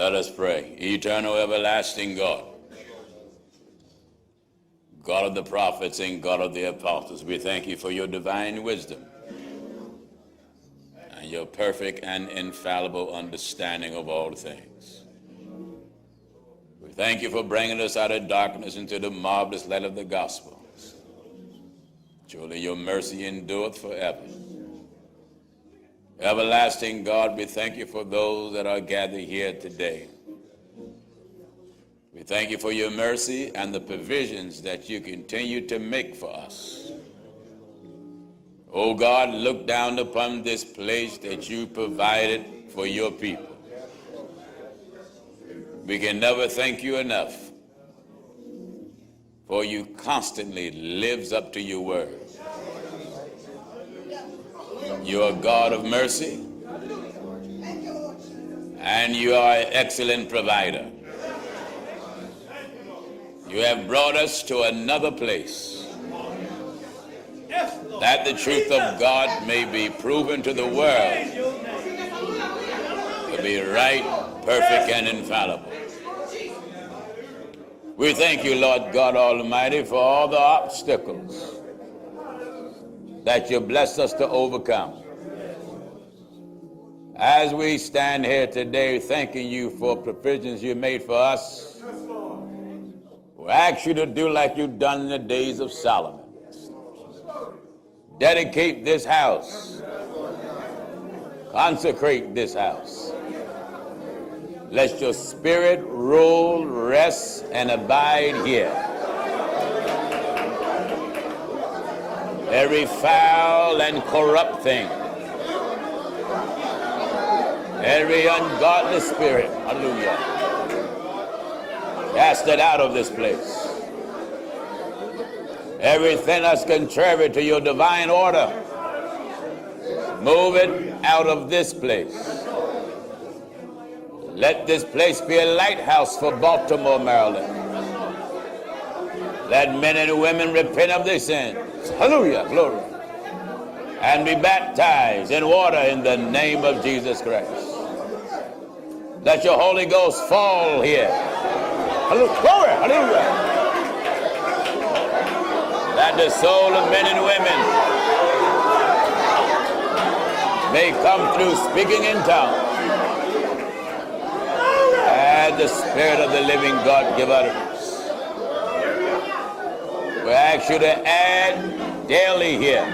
Let us pray. Eternal, everlasting God, God of the prophets and God of the apostles, we thank you for your divine wisdom and your perfect and infallible understanding of all things. We thank you for bringing us out of darkness into the marvelous light of the gospel. Surely your mercy endureth forever. Everlasting God, we thank you for those that are gathered here today. We thank you for your mercy and the provisions that you continue to make for us. Oh God, look down upon this place that you provided for your people. We can never thank you enough, for you constantly lives up to your word. You are God of mercy, and you are an excellent provider. You have brought us to another place, that the truth of God may be proven to the world to be right, perfect, and infallible. We thank you, Lord God Almighty, for all the obstacles that you blessed us to overcome. As we stand here today thanking you for provisions you made for us, we ask you to do like you've done in the days of Solomon. Dedicate this house. Consecrate this house. Let your spirit rule, rest, and abide here. Every foul and corrupt thing, every ungodly spirit, hallelujah, cast it out of this place. Everything that's contrary to your divine order, move it out of this place. Let this place be a lighthouse for Baltimore, Maryland. Let men and women repent of their sins. Hallelujah, glory. And be baptized in water in the name of Jesus Christ. Let your Holy Ghost fall here. Hallelujah, glory, hallelujah. That the soul of men and women may come through speaking in tongues. And the Spirit of the living God give utterance. We ask you to add daily here,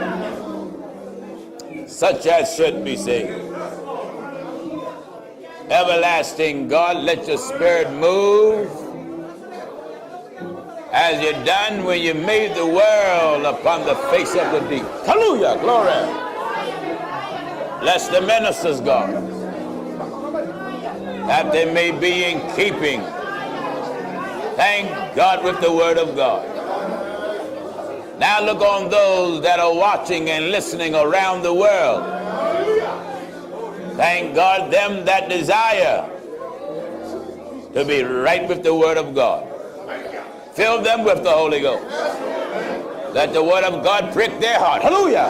such as should be saved. Everlasting God, let your Spirit move as you done when you made the world upon the face of the deep. Hallelujah, glory. Bless the ministers, God, that they may be in keeping, thank God, with the word of God. Now look on those that are watching and listening around the world. Thank God, them that desire to be right with the word of God. Fill them with the Holy Ghost. Let the word of God prick their heart. Hallelujah.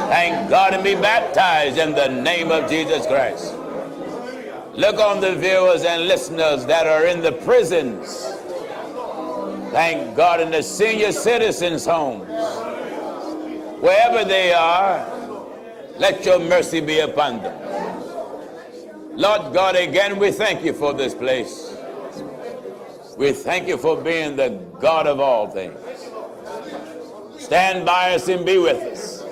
Thank God, and be baptized in the name of Jesus Christ. Look on the viewers and listeners that are in the prisons. Thank God, in the senior citizens' homes. Wherever they are, let your mercy be upon them. Lord God, again, we thank you for this place. We thank you for being the God of all things. Stand by us and be with us.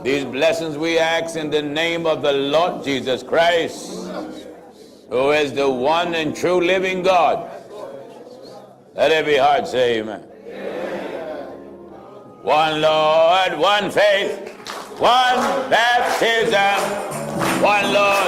These blessings we ask in the name of the Lord Jesus Christ, who is the one and true living God. Let every heart say amen. One Lord, one faith, one baptism, one Lord.